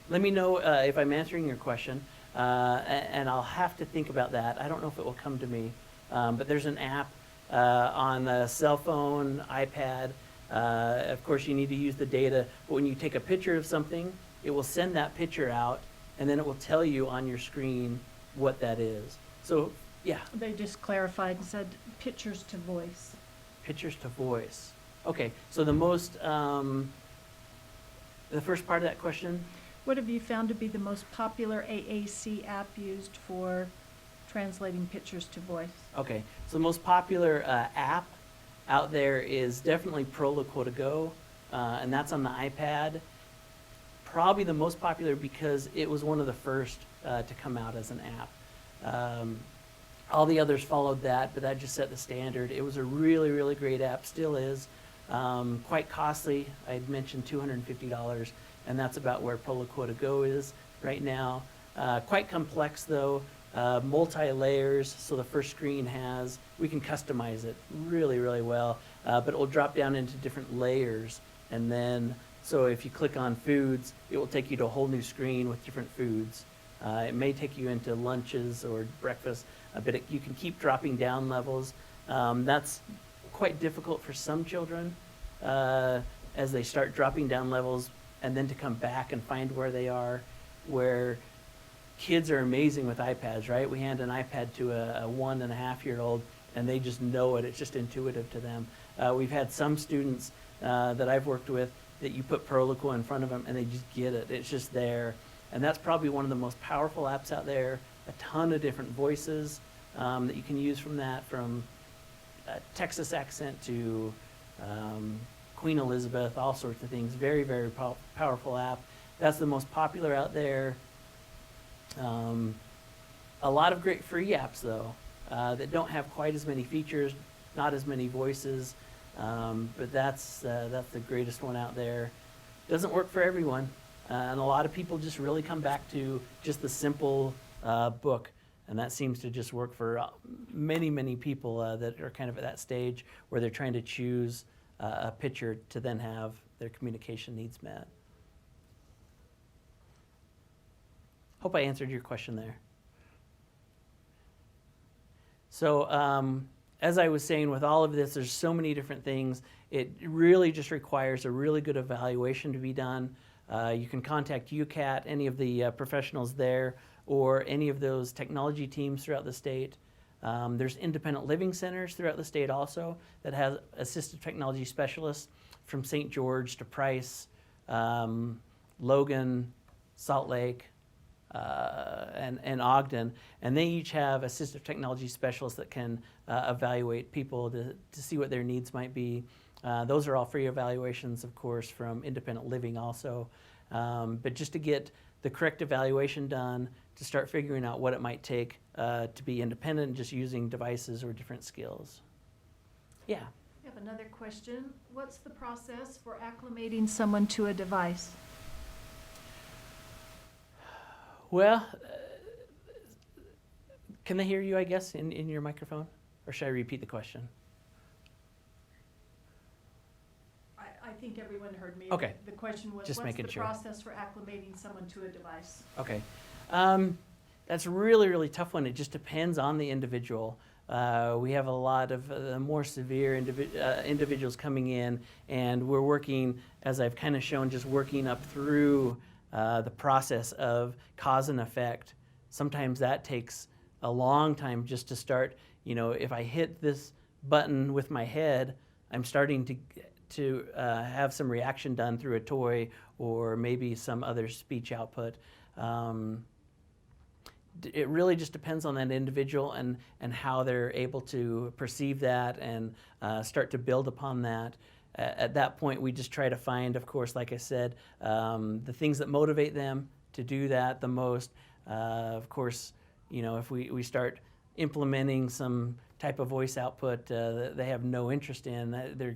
Let me know if I'm answering your question, and I'll have to think about that. I don't know if it will come to me, but there's an app on the cell phone, iPad. Of course, you need to use the data, but when you take a picture of something, it will send that picture out, and then it will tell you on your screen what that is. So, yeah. They just clarified and said pictures to voice. Pictures to voice. Okay, so the most, the first part of that question? What have you found to be the most popular AAC app used for translating pictures to voice? Okay, so the most popular app out there is definitely Proloquo to Go, and that's on the iPad. Probably the most popular because it was one of the first to come out as an app. All the others followed that, but that just set the standard. It was a really, really great app, still is. Quite costly. I'd mentioned $250, and that's about where Proloquo to Go is right now. Quite complex though. Multi-layers, so the first screen we can customize it really, really well, but it will drop down into different layers, and then, so if you click on foods, it will take you to a whole new screen with different foods. It may take you into lunches or breakfast, but you can keep dropping down levels. That's quite difficult for some children as they start dropping down levels, and then to come back and find where they are, where kids are amazing with iPads, right? We hand an iPad to a 1.5-year-old, and they just know it. It's just intuitive to them. We've had some students that I've worked with that you put Proloquo in front of them, and they just get it. It's just there. And that's probably one of the most powerful apps out there. A ton of different voices that you can use from that, from Texas accent to Queen Elizabeth, all sorts of things. Very, very powerful app. That's the most popular out there. A lot of great free apps though that don't have quite as many features, not as many voices, but that's the greatest one out there. Doesn't work for everyone, and a lot of people just really come back to just the simple book, and that seems to just work for many, many people that are kind of at that stage where they're trying to choose a picture to then have their communication needs met. Hope I answered your question there. So as I was saying, with all of this, there's so many different things. It really just requires a really good evaluation to be done. You can contact UCAT, any of the professionals there, or any of those technology teams throughout the state. There's independent living centers throughout the state also that have assistive technology specialists from St. George to Price, Logan, Salt Lake, and Ogden, and they each have assistive technology specialists that can evaluate people to see what their needs might be. Those are all free evaluations, of course, from independent living also. But just to get the correct evaluation done, to start figuring out what it might take to be independent, just using devices or different skills. Yeah. We have another question. What's the process for acclimating someone to a device? Well, can they hear you, I guess, in your microphone? Or should I repeat the question? I think everyone heard me. Okay. The question was, Just what's making the sure. process for acclimating someone to a device? Okay. That's a really, really tough one. It just depends on the individual. We have a lot of more severe individuals coming in, and we're working, as I've kind of shown, just working up through the process of cause and effect. Sometimes that takes a long time just to start. If I hit this button with my head, I'm starting to have some reaction done through a toy or maybe some other speech output. It really just depends on that individual and how they're able to perceive that and start to build upon that. At that point, we just try to find, of course, like I said, the things that motivate them to do that the most. Of course, if we start implementing some type of voice output that they have no interest in, they're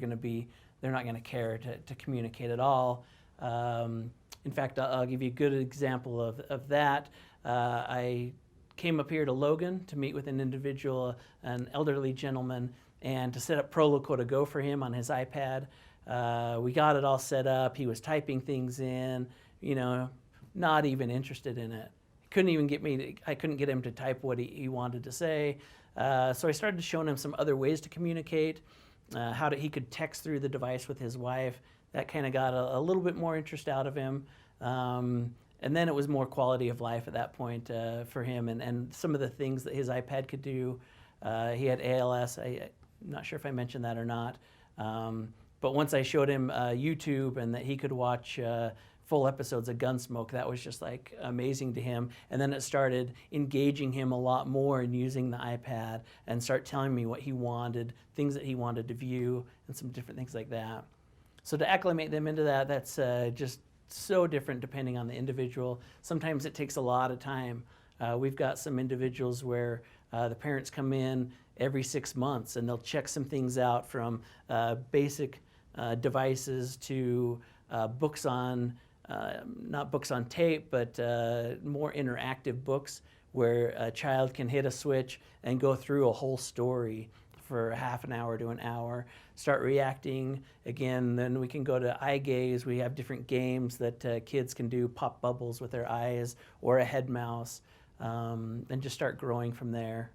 not going to care to communicate at all. In fact, I'll give you a good example of that. I came up here to Logan to meet with an individual, an elderly gentleman, and to set up Proloco to go for him on his iPad. We got it all set up. He was typing things in, not even interested in it. I couldn't get him to type what he wanted to say. So I started showing him some other ways to communicate, he could text through the device with his wife. That kind of got a little bit more interest out of him. And then it was more quality of life at that point for him, and some of the things that his iPad could do. He had ALS. I'm not sure if I mentioned that or not. But once I showed him YouTube and that he could watch full episodes of Gunsmoke, that was just like amazing to him. And then it started engaging him a lot more in using the iPad and start telling me what he wanted, things that he wanted to view, and some different things like that. So to acclimate them into that, that's just so different depending on the individual. Sometimes it takes a lot of time. We've got some individuals where the parents come in every 6 months and they'll check some things out, from basic devices to books on, not books on tape, but more interactive books where a child can hit a switch and go through a whole story for half an hour to an hour, start reacting again. Then we can go to eye gaze. We have different games that kids can do, pop bubbles with their eyes or a head mouse, and just start growing from there.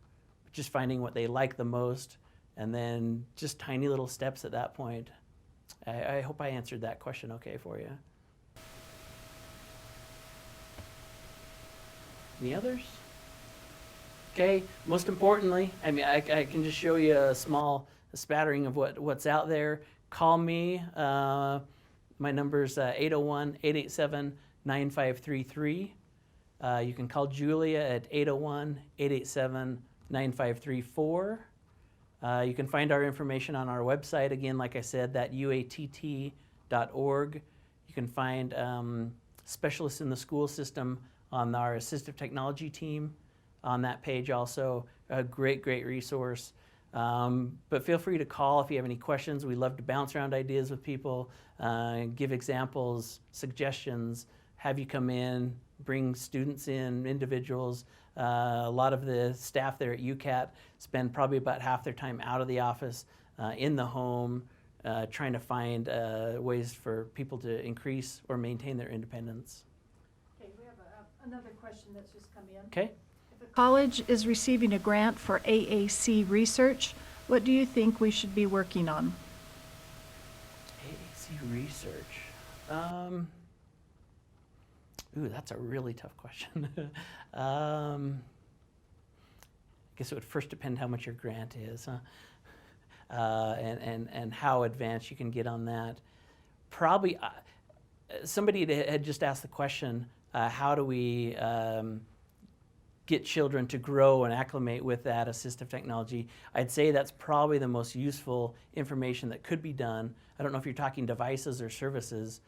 Just finding what they like the most, and then just tiny little steps at that point. I hope I answered that question okay for you. Any others? Okay, most importantly, I can just show you a spattering of what's out there. Call me. My number's 801-887-9533. You can call Julia at 801-887-9534. You can find our information on our website, again, like I said, that uatt.org. You can find specialists in the school system on our assistive technology team on that page also. A great resource. But feel free to call if you have any questions. We love to bounce around ideas with people, give examples, suggestions, have you come in, bring students in, individuals. A lot of the staff there at UCAT spend probably about half their time out of the office, in the home, trying to find ways for people to increase or maintain their independence. Okay, we have another question that's just come in. Okay. If a college is receiving a grant for AAC research, what do you think we should be working on? AAC research. Ooh, that's a really tough question. I guess it would first depend how much your grant is, huh? And how advanced you can get on that. Probably, somebody had just asked the question, how do we get children to grow and acclimate with that assistive technology? I'd say that's probably the most useful information that could be done. I don't know if you're talking devices or services.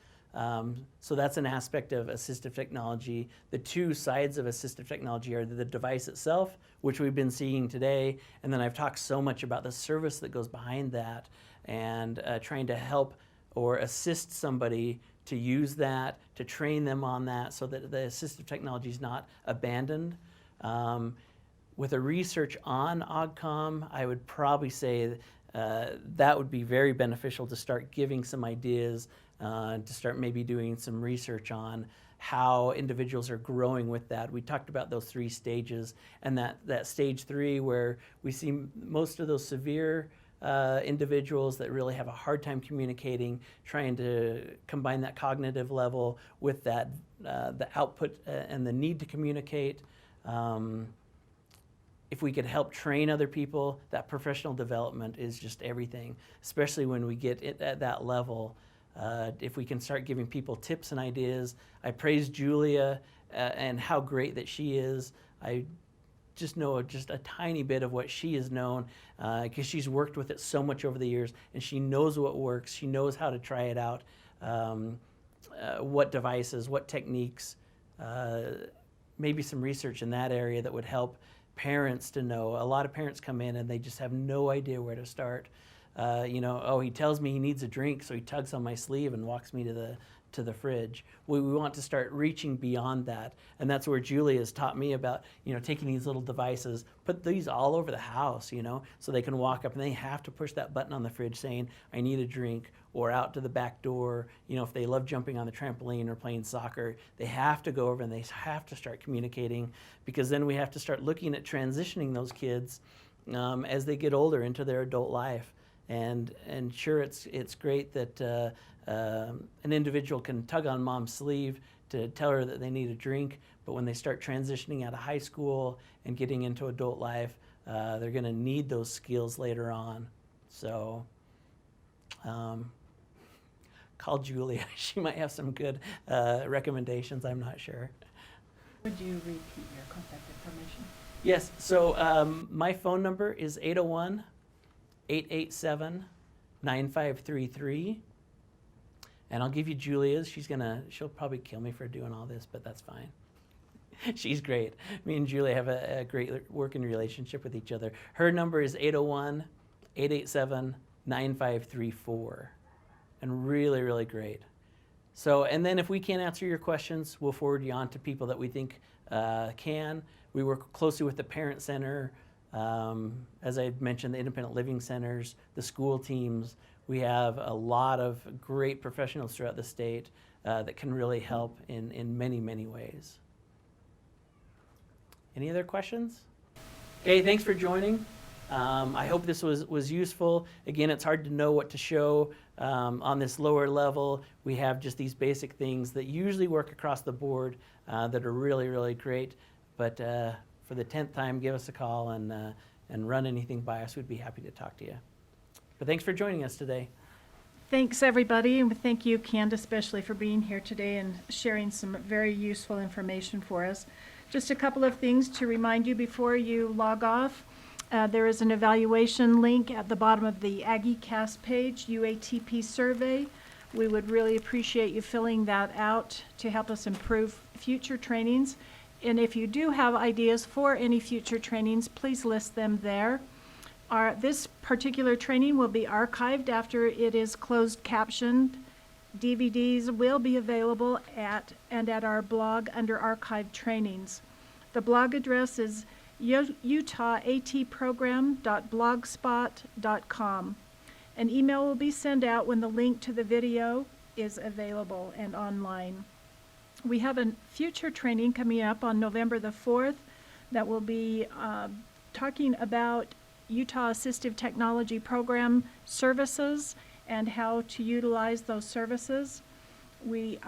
So that's an aspect of assistive technology. The two sides of assistive technology are the device itself, which we've been seeing today, and then I've talked so much about the service that goes behind that, and trying to help or assist somebody to use that, to train them on that, so that the assistive technology is not abandoned. With a research on AugCom, I would probably say that would be very beneficial to start giving some ideas, to start maybe doing some research on how individuals are growing with that. We talked about those 3 stages, and that stage 3 where we see most of those severe individuals that really have a hard time communicating, trying to combine that cognitive level with that the output and the need to communicate. If we could help train other people, that professional development is just everything, especially when we get it at that level. If we can start giving people tips and ideas. I praise Julia and how great that she is. I just know just a tiny bit of what she has known, because she's worked with it so much over the years, and she knows what works. She knows how to try it out, what devices, what techniques, maybe some research in that area that would help parents to know. A lot of parents come in and they just have no idea where to start. Oh, he tells me he needs a drink, so he tugs on my sleeve and walks me to the fridge. We want to start reaching beyond that, and that's where Julie has taught me about, taking these little devices, put these all over the house, so they can walk up and they have to push that button on the fridge saying, I need a drink, or out to the back door. If they love jumping on the trampoline or playing soccer, they have to go over and they have to start communicating, because then we have to start looking at transitioning those kids as they get older into their adult life. And sure, it's great that an individual can tug on mom's sleeve to tell her that they need a drink, but when they start transitioning out of high school and getting into adult life, they're going to need those skills later on. So call Julia. She might have some good recommendations. I'm not sure. Would you repeat your contact information? Yes. So my phone number is 801-887-9533. And I'll give you Julia's. She'll probably kill me for doing all this, but that's fine. She's great. Me and Julia have a great working relationship with each other. Her number is 801-887-9534. And really, really great. So, and then if we can't answer your questions, we'll forward you on to people that we think can. We work closely with the Parent Center, as I mentioned, the independent living centers, the school teams. We have a lot of great professionals throughout the state that can really help in many, many ways. Any other questions? Okay, thanks for joining. I hope this was useful. Again, it's hard to know what to show on this lower level. We have just these basic things that usually work across the board that are really, really great. But for the 10th time, give us a call and run anything by us. We'd be happy to talk to you. But thanks for joining us today. Thanks, everybody, and thank you, Candace, especially for being here today and sharing some very useful information for us. Just a couple of things to remind you before you log off. There is an evaluation link at the bottom of the AggieCast page, UATP survey. We would really appreciate you filling that out to help us improve future trainings. And if you do have ideas for any future trainings, please list them there. This particular training will be archived after it is closed captioned. DVDs will be available at our blog under archived trainings. The blog address is utahatprogram.blogspot.com. An email will be sent out when the link to the video is available and online. We have a future training coming up on November the 4th that will be talking about Utah Assistive Technology Program services and how to utilize those services. We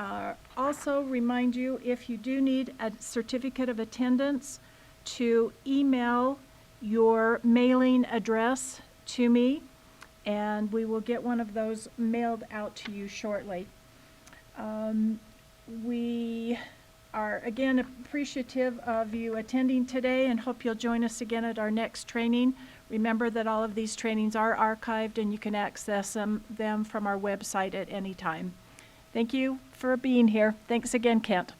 also remind you, if you do need a certificate of attendance, to email your mailing address to me, and we will get one of those mailed out to you shortly. We are again appreciative of you attending today and hope you'll join us again at our next training. Remember that all of these trainings are archived and you can access them from our website at any time. Thank you for being here. Thanks again, Kent.